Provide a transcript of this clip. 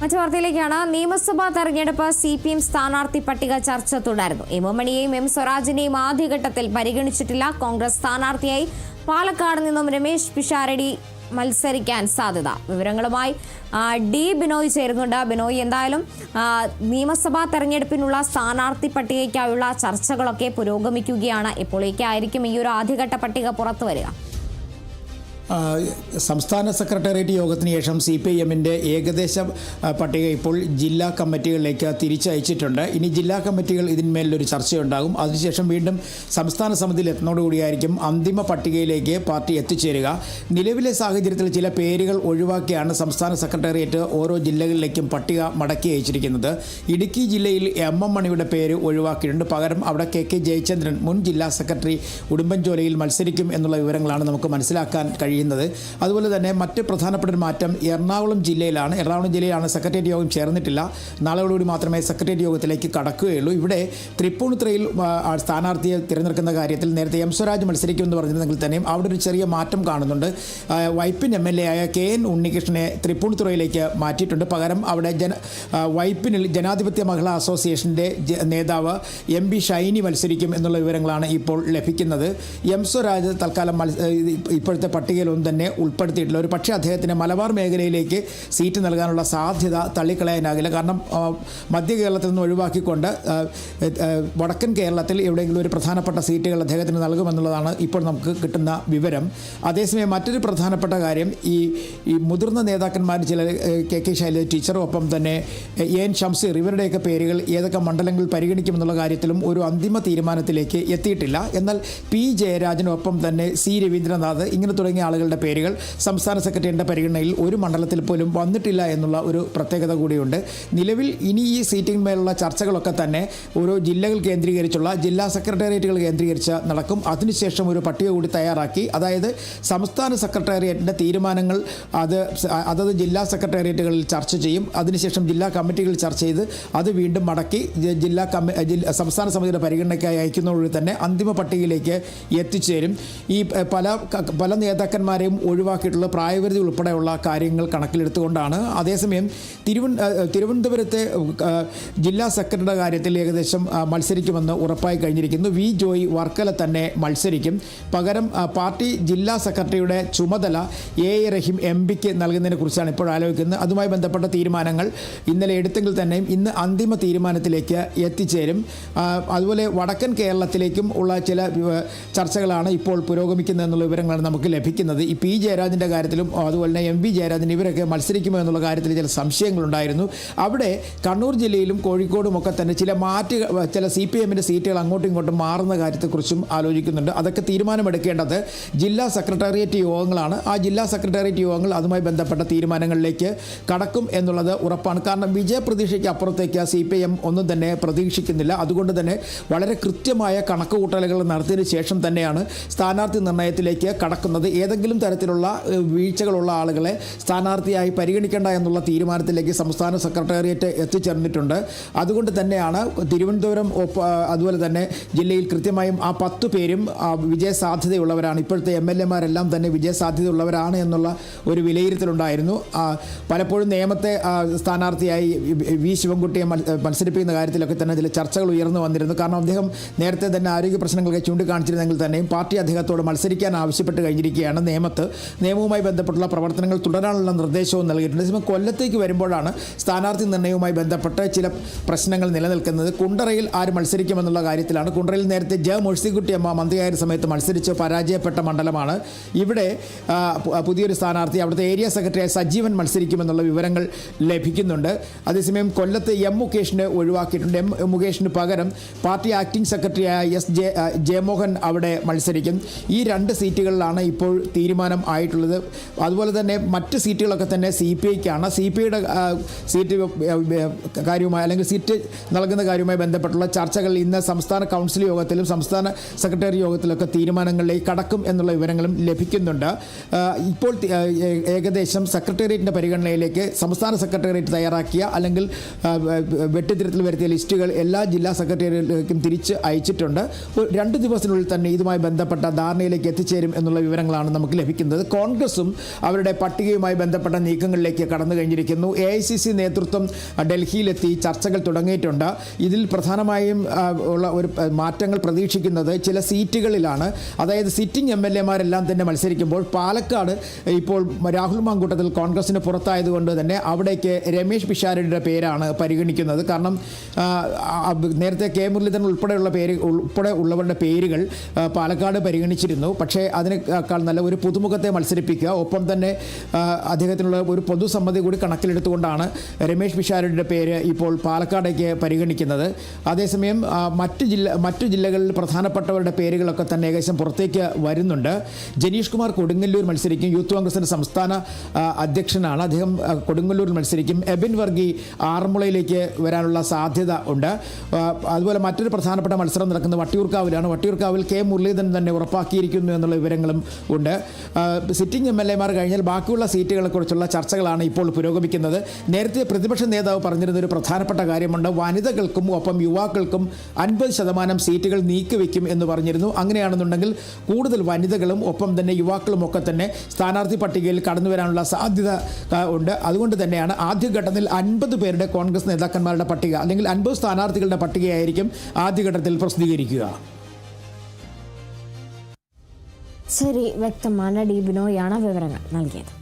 മറ്റു വാർത്തയിലേക്കാണ്. നിയമസഭാ തെരഞ്ഞെടുപ്പ് CPM സ്ഥാനാർത്ഥി പട്ടിക ചർച്ച തുടരുന്നു. എം മണിയെയും എം സ്വരാജിനെയും ആദ്യഘട്ടത്തിൽ പരിഗണിച്ചിട്ടില്ല. കോൺഗ്രസ് സ്ഥാനാർത്ഥിയായി പാലക്കാട് നിന്നും രമേശ് പിഷാരടി മത്സരിക്കാൻ സാധ്യത. വിവരങ്ങളുമായി ഡി ബിനോയ് ചേരുന്നുണ്ട്. ബിനോയ്, എന്തായാലും നിയമസഭാ തെരഞ്ഞെടുപ്പിനുള്ള സ്ഥാനാർത്ഥി പട്ടികയ്ക്കായുള്ള ചർച്ചകളൊക്കെ പുരോഗമിക്കുകയാണ്. എപ്പോഴേക്കായിരിക്കും ഈ ഒരു ആദ്യഘട്ട പട്ടിക പുറത്തു വരിക? സംസ്ഥാന സെക്രട്ടേറിയറ്റ് യോഗത്തിന് ശേഷം CPIMൻ്റെ ഏകദേശ പട്ടിക ഇപ്പോൾ ജില്ലാ കമ്മിറ്റികളിലേക്ക് തിരിച്ചയച്ചിട്ടുണ്ട്. ഇനി ജില്ലാ കമ്മിറ്റികൾ ഇതിന്മേലൊരു ചർച്ചയുണ്ടാകും. അതിനുശേഷം വീണ്ടും സംസ്ഥാന സമിതിയിൽ എത്തുന്നതോടുകൂടിയായിരിക്കും അന്തിമ പട്ടികയിലേക്ക് പാർട്ടി എത്തിച്ചേരുക. നിലവിലെ സാഹചര്യത്തിൽ ചില പേരുകൾ ഒഴിവാക്കിയാണ് സംസ്ഥാന സെക്രട്ടേറിയറ്റ് ഓരോ ജില്ലകളിലേക്കും പട്ടിക മടക്കി അയച്ചിരിക്കുന്നത്. ഇടുക്കി ജില്ലയിൽ MM മണിയുടെ പേര് ഒഴിവാക്കിയിട്ടുണ്ട്. പകരം അവിടെ KK ജയചന്ദ്രൻ, മുൻ ജില്ലാ സെക്രട്ടറി, ഉടുമ്പൻചോലയിൽ മത്സരിക്കും എന്നുള്ള വിവരങ്ങളാണ് നമുക്ക് മനസ്സിലാക്കാൻ കഴിയുന്നത്. അതുപോലെ തന്നെ മറ്റ് പ്രധാനപ്പെട്ട ഒരു മാറ്റം എറണാകുളം ജില്ലയിലാണ്. സെക്രട്ടേറിയറ്റ് യോഗം ചേർന്നിട്ടില്ല. നാളെയോടുകൂടി മാത്രമേ സെക്രട്ടേറിയറ്റ് യോഗത്തിലേക്ക് കടക്കുകയുള്ളൂ. ഇവിടെ തൃപ്പൂണിത്തുറയിൽ സ്ഥാനാർത്ഥിയെ തിരഞ്ഞെടുക്കുന്ന കാര്യത്തിൽ നേരത്തെ എം സ്വരാജ് മത്സരിക്കുമെന്ന് പറഞ്ഞിരുന്നെങ്കിൽ തന്നെയും അവിടെ ഒരു ചെറിയ മാറ്റം കാണുന്നുണ്ട്. വൈപ്പിൻ MLA ആയ KN ഉണ്ണികൃഷ്ണനെ തൃപ്പൂണിത്തുറയിലേക്ക് മാറ്റിയിട്ടുണ്ട്. പകരം അവിടെ വൈപ്പിനിൽ ജനാധിപത്യ മഹിളാ അസോസിയേഷൻ്റെ നേതാവ് MB ഷൈനി മത്സരിക്കും എന്നുള്ള വിവരങ്ങളാണ് ഇപ്പോൾ ലഭിക്കുന്നത്. എം സ്വരാജ് തൽക്കാലം ഇപ്പോഴത്തെ പട്ടികയിലൊന്നും തന്നെ ഉൾപ്പെടുത്തിയിട്ടില്ല. ഒരു പക്ഷേ അദ്ദേഹത്തിന് മലബാർ മേഖലയിലേക്ക് സീറ്റ് നൽകാനുള്ള സാധ്യത തള്ളിക്കളയാനാകില്ല. കാരണം മധ്യ കേരളത്തിൽ നിന്ന് ഒഴിവാക്കിക്കൊണ്ട് വടക്കൻ കേരളത്തിൽ എവിടെയെങ്കിലും ഒരു പ്രധാനപ്പെട്ട സീറ്റുകൾ അദ്ദേഹത്തിന് നൽകുമെന്നുള്ളതാണ് ഇപ്പോൾ നമുക്ക് കിട്ടുന്ന വിവരം. അതേസമയം മറ്റൊരു പ്രധാനപ്പെട്ട കാര്യം, ഈ മുതിർന്ന നേതാക്കന്മാർ ചില KK ശൈലജ ടീച്ചറും ഒപ്പം തന്നെ AN ഷംസീർ, ഇവരുടെയൊക്കെ പേരുകൾ ഏതൊക്കെ മണ്ഡലങ്ങളിൽ പരിഗണിക്കുമെന്നുള്ള കാര്യത്തിലും ഒരു അന്തിമ തീരുമാനത്തിലേക്ക് എത്തിയിട്ടില്ല. എന്നാൽ P ജയരാജനൊപ്പം തന്നെ C രവീന്ദ്രനാഥ് ഇങ്ങനെ തുടങ്ങിയ ആളുകളുടെ പേരുകൾ സംസ്ഥാന സെക്രട്ടറിയുടെ പരിഗണനയിൽ ഒരു മണ്ഡലത്തിൽ പോലും വന്നിട്ടില്ല എന്നുള്ള ഒരു പ്രത്യേകത കൂടിയുണ്ട്. നിലവിൽ ഇനി ഈ സീറ്റിന്മേലുള്ള ചർച്ചകളൊക്കെ തന്നെ ഓരോ ജില്ലകൾ കേന്ദ്രീകരിച്ചുള്ള ജില്ലാ സെക്രട്ടേറിയറ്റുകൾ കേന്ദ്രീകരിച്ച് നടക്കും. അതിനുശേഷം ഒരു പട്ടിക കൂടി തയ്യാറാക്കി, അതായത് സംസ്ഥാന സെക്രട്ടേറിയറ്റിൻ്റെ തീരുമാനങ്ങൾ അതത് ജില്ലാ സെക്രട്ടേറിയറ്റുകളിൽ ചർച്ച ചെയ്യും. അതിനുശേഷം ജില്ലാ കമ്മിറ്റികളിൽ ചർച്ച ചെയ്ത് അത് വീണ്ടും മടക്കി സംസ്ഥാന സമിതിയുടെ പരിഗണനയ്ക്കായി അയക്കുന്നതോടെ തന്നെ അന്തിമ പട്ടികയിലേക്ക് എത്തിച്ചേരും. ഈ പല നേതാക്കന്മാരെയും ഒഴിവാക്കിയിട്ടുള്ള പ്രായപരിധി ഉൾപ്പെടെയുള്ള കാര്യങ്ങൾ കണക്കിലെടുത്തുകൊണ്ടാണ്. അതേസമയം തിരുവനന്തപുരത്തെ ജില്ലാ സെക്രട്ടറിയുടെ കാര്യത്തിൽ ഏകദേശം മത്സരിക്കുമെന്ന് ഉറപ്പായി കഴിഞ്ഞിരിക്കുന്നു. V ജോയ് വർക്കല തന്നെ മത്സരിക്കും. പകരം പാർട്ടി ജില്ലാ സെക്രട്ടറിയുടെ ചുമതല A റഹീം MPക്ക് നൽകുന്നതിനെ കുറിച്ചാണ് ഇപ്പോൾ ആലോചിക്കുന്നത്. അതുമായി ബന്ധപ്പെട്ട തീരുമാനങ്ങൾ ഇന്നലെ എടുത്തെങ്കിൽ തന്നെയും ഇന്ന് അന്തിമ തീരുമാനത്തിലേക്ക് എത്തിച്ചേരും. അതുപോലെ വടക്കൻ കേരളത്തിലേക്കും ഉള്ള ചില ചർച്ചകളാണ് ഇപ്പോൾ പുരോഗമിക്കുന്നത് എന്നുള്ള വിവരങ്ങളാണ് നമുക്ക് ലഭിക്കുന്നത്. ഈ P ജയരാജൻ്റെ കാര്യത്തിലും അതുപോലെ തന്നെ MV ജയരാജൻ ഇവരൊക്കെ മത്സരിക്കുമോ എന്നുള്ള കാര്യത്തിൽ ചില സംശയങ്ങളുണ്ടായിരുന്നു. അവിടെ കണ്ണൂർ ജില്ലയിലും കോഴിക്കോടും ഒക്കെ തന്നെ ചില CPMൻ്റെ സീറ്റുകൾ അങ്ങോട്ടും ഇങ്ങോട്ടും മാറുന്ന കാര്യത്തെക്കുറിച്ചും ആലോചിക്കുന്നുണ്ട്. അതൊക്കെ തീരുമാനമെടുക്കേണ്ടത് ജില്ലാ സെക്രട്ടേറിയറ്റ് യോഗങ്ങളാണ്. ആ ജില്ലാ സെക്രട്ടേറിയറ്റ് യോഗങ്ങൾ അതുമായി ബന്ധപ്പെട്ട തീരുമാനങ്ങളിലേക്ക് കടക്കും എന്നുള്ളത് ഉറപ്പാണ്. കാരണം വിജയപ്രതീക്ഷയ്ക്ക് അപ്പുറത്തേക്ക് CPM ഒന്നും തന്നെ പ്രതീക്ഷിക്കുന്നില്ല. അതുകൊണ്ട് തന്നെ വളരെ കൃത്യമായ കണക്കുകൂട്ടലുകൾ നടത്തിയതിനു ശേഷം തന്നെയാണ് സ്ഥാനാർത്ഥി നിർണയത്തിലേക്ക് കടക്കുന്നത്. ഏതെങ്കിലും തരത്തിലുള്ള വീഴ്ചകളുള്ള ആളുകളെ സ്ഥാനാർത്ഥിയായി പരിഗണിക്കേണ്ട എന്നുള്ള തീരുമാനത്തിലേക്ക് സംസ്ഥാന സെക്രട്ടേറിയറ്റ് എത്തിച്ചേർന്നിട്ടുണ്ട്. അതുകൊണ്ട് തന്നെയാണ് തിരുവനന്തപുരം അതുപോലെ തന്നെ ജില്ലയിൽ കൃത്യമായും ആ 10 പേരും വിജയസാധ്യതയുള്ളവരാണ്. ഇപ്പോഴത്തെ MLAമാരെല്ലാം തന്നെ വിജയസാധ്യതയുള്ളവരാണ് എന്നുള്ള ഒരു വിലയിരുത്തലുണ്ടായിരുന്നു. പലപ്പോഴും നേമത്തെ സ്ഥാനാർത്ഥിയായി V ശിവൻകുട്ടിയെ മത്സരിപ്പിക്കുന്ന കാര്യത്തിലൊക്കെ തന്നെ ചില ചർച്ചകൾ ഉയർന്നു വന്നിരുന്നു. കാരണം അദ്ദേഹം നേരത്തെ തന്നെ ആരോഗ്യ പ്രശ്നങ്ങളൊക്കെ ചൂണ്ടിക്കാണിച്ചിരുന്നെങ്കിൽ തന്നെയും പാർട്ടി അദ്ദേഹത്തോട് മത്സരിക്കാൻ ആവശ്യപ്പെട്ട് കഴിഞ്ഞിരിക്കുകയാണ്. നിയമവുമായി ബന്ധപ്പെട്ടുള്ള പ്രവർത്തനങ്ങൾ തുടരാനുള്ള നിർദ്ദേശവും നൽകിയിട്ടുണ്ട്. അതേസമയം കൊല്ലത്തേക്ക് വരുമ്പോഴാണ് സ്ഥാനാർത്ഥി നിർണ്ണയവുമായി ബന്ധപ്പെട്ട് ചില പ്രശ്നങ്ങൾ നിലനിൽക്കുന്നത്. കുണ്ടറയിൽ ആര് മത്സരിക്കുമെന്നുള്ള കാര്യത്തിലാണ്. കുണ്ടറയിൽ നേരത്തെ മേഴ്സിക്കുട്ടിയമ്മ മന്ത്രിയായ സമയത്ത് മത്സരിച്ച് പരാജയപ്പെട്ട മണ്ഡലമാണ്. ഇവിടെ പുതിയൊരു സ്ഥാനാർത്ഥി അവിടുത്തെ ഏരിയ സെക്രട്ടറിയായ സജീവൻ മത്സരിക്കുമെന്നുള്ള വിവരങ്ങൾ ലഭിക്കുന്നുണ്ട്. അതേസമയം കൊല്ലത്ത് M മുകേഷിനെ ഒഴിവാക്കിയിട്ടുണ്ട്. M മുകേഷിന് പകരം പാർട്ടി ആക്ടിംഗ് സെക്രട്ടറിയായ ജയമോഹൻ അവിടെ മത്സരിക്കും. ഈ 2 സീറ്റുകളിലാണ് ഇപ്പോൾ തീരുമാനം ആയിട്ടുള്ളത്. അതുപോലെ തന്നെ മറ്റ് സീറ്റുകളൊക്കെ തന്നെ CPIക്കാണ്. CPIയുടെ സീറ്റ് കാര്യവുമായി അല്ലെങ്കിൽ സീറ്റ് നൽകുന്ന കാര്യവുമായി ബന്ധപ്പെട്ടുള്ള ചർച്ചകൾ ഇന്ന് സംസ്ഥാന കൗൺസിൽ യോഗത്തിലും സംസ്ഥാന സെക്രട്ടറി യോഗത്തിലൊക്കെ തീരുമാനങ്ങളിലേക്ക് കടക്കും എന്നുള്ള വിവരങ്ങളും ലഭിക്കുന്നുണ്ട്. ഇപ്പോൾ ഏകദേശം സെക്രട്ടേറിയറ്റിൻ്റെ പരിഗണനയിലേക്ക് സംസ്ഥാന സെക്രട്ടേറിയറ്റ് തയ്യാറാക്കിയ അല്ലെങ്കിൽ വെട്ടിത്തിരുത്തൽ വരുത്തിയ ലിസ്റ്റുകൾ എല്ലാ ജില്ലാ സെക്രട്ടേറിയറ്റിലേക്കും തിരിച്ച് അയച്ചിട്ടുണ്ട്. 2 ദിവസത്തിനുള്ളിൽ തന്നെ ഇതുമായി ബന്ധപ്പെട്ട ധാരണയിലേക്ക് എത്തിച്ചേരും എന്നുള്ള വിവരങ്ങളാണ് നമുക്ക് നമുക്ക് ലഭിക്കുന്നത്. കോൺഗ്രസും അവരുടെ പട്ടികയുമായി ബന്ധപ്പെട്ട നീക്കങ്ങളിലേക്ക് കടന്നു കഴിഞ്ഞിരിക്കുന്നു. AICC നേതൃത്വം ഡൽഹിയിലെത്തി ചർച്ചകൾ തുടങ്ങിയിട്ടുണ്ട്. ഇതിൽ പ്രധാനമായും ഉള്ള ഒരു മാറ്റങ്ങൾ പ്രതീക്ഷിക്കുന്നത് ചില സീറ്റുകളിലാണ്. അതായത് സിറ്റിംഗ് MLA-മാരെല്ലാം തന്നെ മത്സരിക്കുമ്പോൾ പാലക്കാട് ഇപ്പോൾ രാഹുൽ മാങ്കൂട്ടത്തിൽ കോൺഗ്രസിന് പുറത്തായതുകൊണ്ട് തന്നെ അവിടേക്ക് രമേശ് പിഷാരടിയുടെ പേരാണ് പരിഗണിക്കുന്നത്. കാരണം നേരത്തെ കെ മുരളീധരൻ ഉൾപ്പെടെ ഉള്ളവരുടെ പേരുകൾ പാലക്കാട് പരിഗണിച്ചിരുന്നു. പക്ഷേ അതിനേക്കാൾ നല്ല ഒരു പുതുമുഖത്തെ മത്സരിപ്പിക്കുക, ഒപ്പം തന്നെ അദ്ദേഹത്തിനുള്ള ഒരു പൊതുസമ്മതി കൂടി കണക്കിലെടുത്തുകൊണ്ടാണ് രമേശ് പിഷാരടിയുടെ പേര് ഇപ്പോൾ പാലക്കാടേക്ക് പരിഗണിക്കുന്നത്. അതേസമയം മറ്റു ജില്ലകളിൽ പ്രധാനപ്പെട്ടവരുടെ പേരുകളൊക്കെ തന്നെ ഏകദേശം പുറത്തേക്ക് വരുന്നുണ്ട്. ജനീഷ് കുമാർ കൊടുങ്ങല്ലൂർ മത്സരിക്കും. യൂത്ത് കോൺഗ്രസിൻ്റെ സംസ്ഥാന അധ്യക്ഷനാണ് അദ്ദേഹം. കൊടുങ്ങല്ലൂരിൽ മത്സരിക്കും. എബിൻ വർഗി ആറന്മുളയിലേക്ക് വരാനുള്ള സാധ്യത ഉണ്ട്. അതുപോലെ മറ്റൊരു പ്രധാനപ്പെട്ട മത്സരം നടക്കുന്നത് വട്ടിയൂർക്കാവിലാണ്. വട്ടിയൂർക്കാവിൽ കെ മുരളീധരൻ തന്നെ ഉറപ്പാക്കിയിരിക്കുന്നു എന്നുള്ള വിവരങ്ങളും ഉണ്ട്. സിറ്റിംഗ് MLA-മാർ കഴിഞ്ഞാൽ ബാക്കിയുള്ള സീറ്റുകളെക്കുറിച്ചുള്ള ചർച്ചകളാണ് ഇപ്പോൾ പുരോഗമിക്കുന്നത്. നേരത്തെ പ്രതിപക്ഷ നേതാവ് പറഞ്ഞിരുന്ന ഒരു പ്രധാനപ്പെട്ട കാര്യമുണ്ട്. വനിതകൾക്കും ഒപ്പം യുവാക്കൾക്കും 50% സീറ്റുകൾ നീക്കിവെക്കും എന്ന് പറഞ്ഞിരുന്നു. അങ്ങനെയാണെന്നുണ്ടെങ്കിൽ കൂടുതൽ വനിതകളും ഒപ്പം തന്നെ യുവാക്കളും ഒക്കെ തന്നെ സ്ഥാനാർത്ഥി പട്ടികയിൽ കടന്നു വരാനുള്ള സാധ്യത ഉണ്ട്. അതുകൊണ്ട് തന്നെയാണ് ആദ്യഘട്ടത്തിൽ 50 പേരുടെ കോൺഗ്രസ് നേതാക്കന്മാരുടെ പട്ടിക അല്ലെങ്കിൽ 50 സ്ഥാനാർത്ഥികളുടെ പട്ടികയായിരിക്കും ആദ്യഘട്ടത്തിൽ പ്രസിദ്ധീകരിക്കുക. ശരി, വ്യക്തമാണ്. ഡി ബിനോയാണ് വിവരങ്ങൾ നൽകിയത്.